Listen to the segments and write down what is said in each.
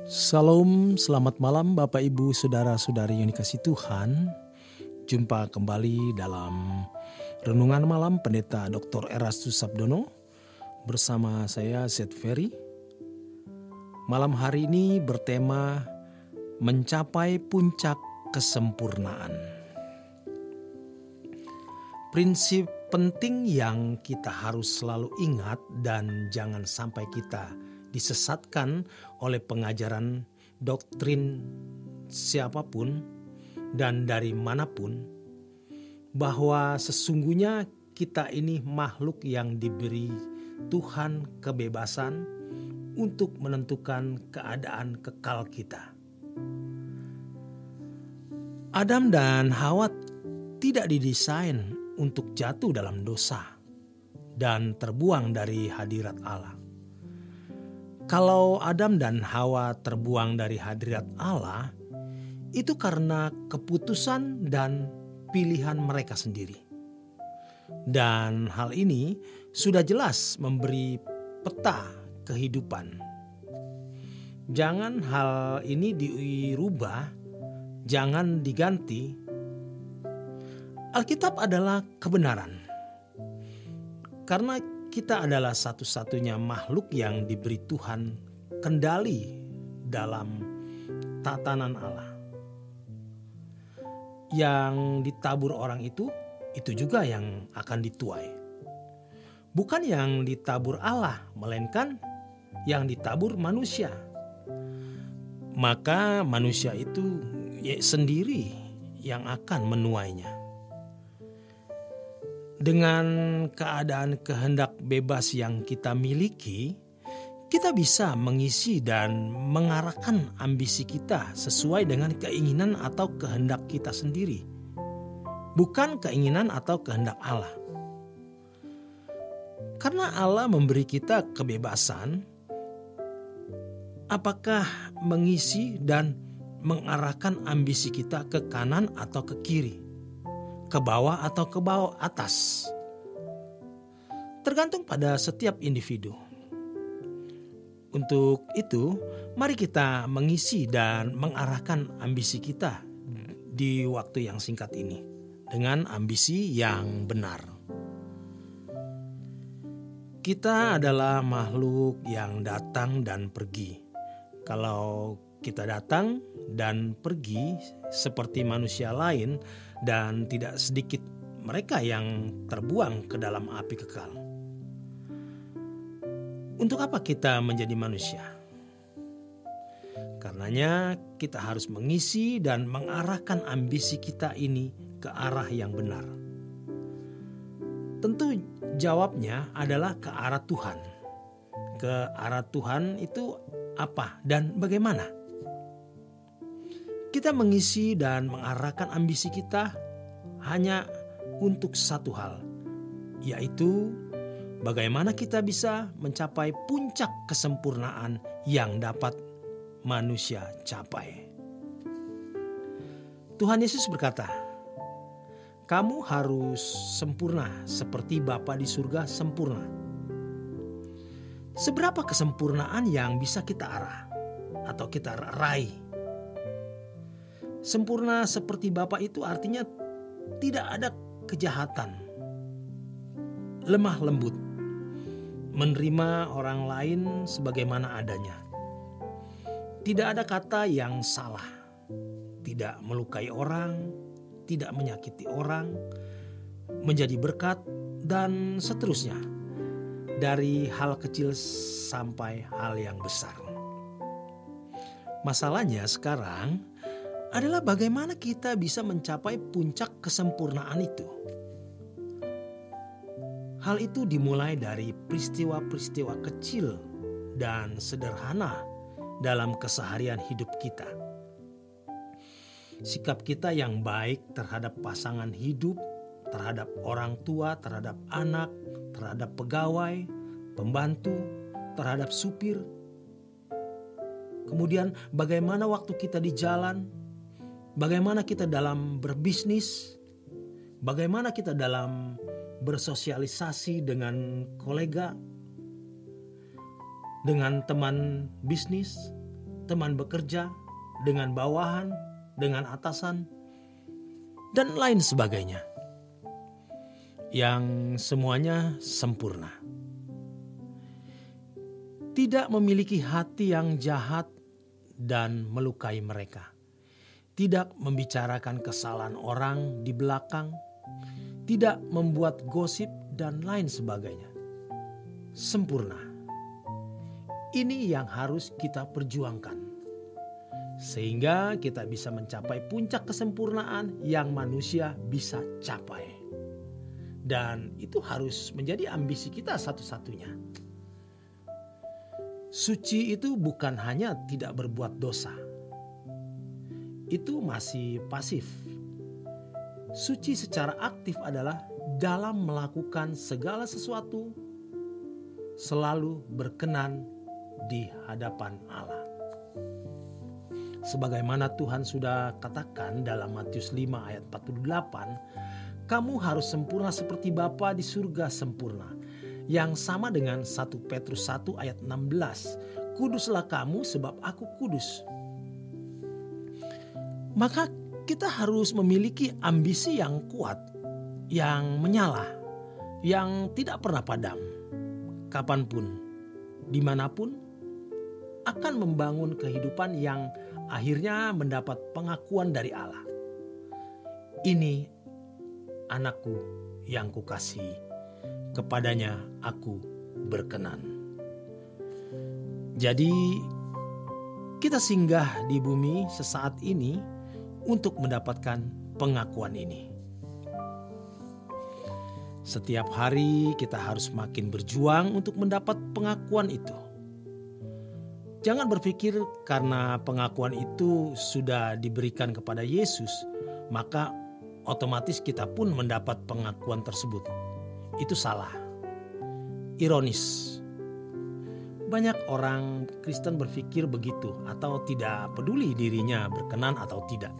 Salam, selamat malam Bapak Ibu Saudara-saudari yang dikasihi Tuhan. Jumpa kembali dalam Renungan Malam Pendeta Dr. Erastus Sabdono bersama saya Seth Ferry. Malam hari ini bertema mencapai puncak kesempurnaan. Prinsip penting yang kita harus selalu ingat dan jangan sampai kita disesatkan oleh pengajaran doktrin siapapun dan dari manapun, bahwa sesungguhnya kita ini makhluk yang diberi Tuhan kebebasan untuk menentukan keadaan kekal kita. Adam dan Hawa tidak didesain untuk jatuh dalam dosa dan terbuang dari hadirat Allah. Kalau Adam dan Hawa terbuang dari hadirat Allah, itu karena keputusan dan pilihan mereka sendiri. Dan hal ini sudah jelas memberi peta kehidupan. Jangan hal ini dirubah, jangan diganti. Alkitab adalah kebenaran. Karena kita adalah satu-satunya makhluk yang diberi Tuhan kendali dalam tatanan Allah. Yang ditabur orang itu juga yang akan dituai. Bukan yang ditabur Allah, melainkan yang ditabur manusia. Maka manusia itu sendiri yang akan menuainya. Dengan keadaan kehendak bebas yang kita miliki, kita bisa mengisi dan mengarahkan ambisi kita sesuai dengan keinginan atau kehendak kita sendiri, bukan keinginan atau kehendak Allah. Karena Allah memberi kita kebebasan, apakah mengisi dan mengarahkan ambisi kita ke kanan atau ke kiri, ke bawah atau ke bawah atas, tergantung pada setiap individu. Untuk itu, mari kita mengisi dan mengarahkan ambisi kita di waktu yang singkat ini dengan ambisi yang benar. Kita adalah makhluk yang datang dan pergi. Kalau kita datang dan pergi seperti manusia lain, dan tidak sedikit mereka yang terbuang ke dalam api kekal. Untuk apa kita menjadi manusia? Karenanya kita harus mengisi dan mengarahkan ambisi kita ini ke arah yang benar. Tentu jawabnya adalah ke arah Tuhan. Ke arah Tuhan itu apa dan bagaimana? Kita mengisi dan mengarahkan ambisi kita hanya untuk satu hal, yaitu bagaimana kita bisa mencapai puncak kesempurnaan yang dapat manusia capai. Tuhan Yesus berkata, "Kamu harus sempurna seperti Bapa di surga sempurna." Seberapa kesempurnaan yang bisa kita arah atau kita raih? Sempurna seperti Bapa itu artinya tidak ada kejahatan, lemah lembut, menerima orang lain sebagaimana adanya. Tidak ada kata yang salah, tidak melukai orang, tidak menyakiti orang, menjadi berkat, dan seterusnya. Dari hal kecil sampai hal yang besar. Masalahnya sekarang adalah bagaimana kita bisa mencapai puncak kesempurnaan itu. Hal itu dimulai dari peristiwa-peristiwa kecil dan sederhana dalam keseharian hidup kita. Sikap kita yang baik terhadap pasangan hidup, terhadap orang tua, terhadap anak, terhadap pegawai, pembantu, terhadap supir. Kemudian bagaimana waktu kita di jalan, bagaimana kita dalam berbisnis, bagaimana kita dalam bersosialisasi dengan kolega, dengan teman bisnis, teman bekerja, dengan bawahan, dengan atasan, dan lain sebagainya. Yang semuanya sempurna. Tidak memiliki hati yang jahat dan melukai mereka. Tidak membicarakan kesalahan orang di belakang. Tidak membuat gosip dan lain sebagainya. Sempurna. Ini yang harus kita perjuangkan. Sehingga kita bisa mencapai puncak kesempurnaan yang manusia bisa capai. Dan itu harus menjadi ambisi kita satu-satunya. Suci itu bukan hanya tidak berbuat dosa. Itu masih pasif. Suci secara aktif adalah dalam melakukan segala sesuatu selalu berkenan di hadapan Allah. Sebagaimana Tuhan sudah katakan dalam Matius 5 ayat 48, kamu harus sempurna seperti Bapa di surga sempurna. Yang sama dengan 1 Petrus 1 ayat 16. Kuduslah kamu sebab aku kudus. Maka kita harus memiliki ambisi yang kuat, yang menyala, yang tidak pernah padam. Kapanpun, dimanapun, akan membangun kehidupan yang akhirnya mendapat pengakuan dari Allah. Ini anakku yang kukasihi. Kepadanya aku berkenan. Jadi kita singgah di bumi sesaat ini untuk mendapatkan pengakuan ini. Setiap hari kita harus makin berjuang untuk mendapat pengakuan itu. Jangan berpikir karena pengakuan itu sudah diberikan kepada Yesus, maka otomatis kita pun mendapat pengakuan tersebut. Itu salah. Ironis. Banyak orang Kristen berpikir begitu atau tidak peduli dirinya berkenan atau tidak.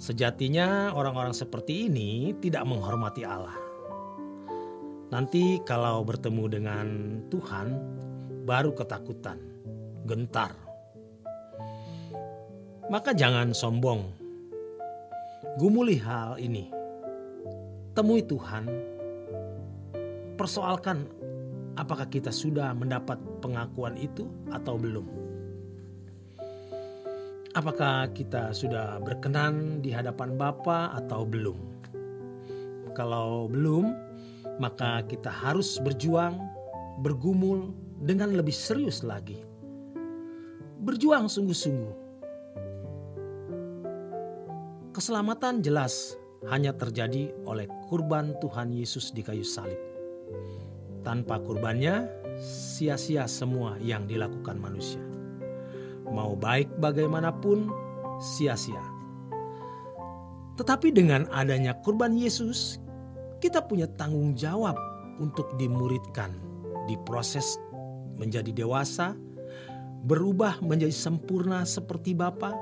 Sejatinya orang-orang seperti ini tidak menghormati Allah. Nanti kalau bertemu dengan Tuhan baru ketakutan, gentar. Maka jangan sombong. Gumuli hal ini. Temui Tuhan. Persoalkan apakah kita sudah mendapat pengakuan itu atau belum. Apakah kita sudah berkenan di hadapan Bapa atau belum. Kalau belum, maka kita harus berjuang, bergumul dengan lebih serius lagi. Berjuang sungguh-sungguh. Keselamatan jelas hanya terjadi oleh kurban Tuhan Yesus di kayu salib. Tanpa kurbannya, sia-sia semua yang dilakukan manusia. Mau baik bagaimanapun, sia-sia. Tetapi dengan adanya kurban Yesus, kita punya tanggung jawab untuk dimuridkan, diproses menjadi dewasa, berubah menjadi sempurna seperti Bapa.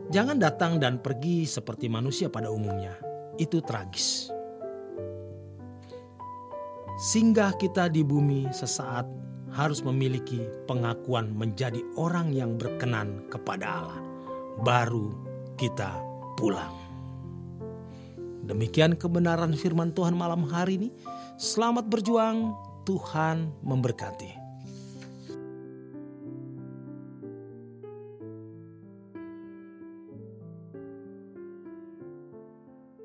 Jangan datang dan pergi seperti manusia pada umumnya. Itu tragis. Singgah kita di bumi sesaat harus memiliki pengakuan menjadi orang yang berkenan kepada Allah. Baru kita pulang. Demikian kebenaran firman Tuhan malam hari ini. Selamat berjuang, Tuhan memberkati.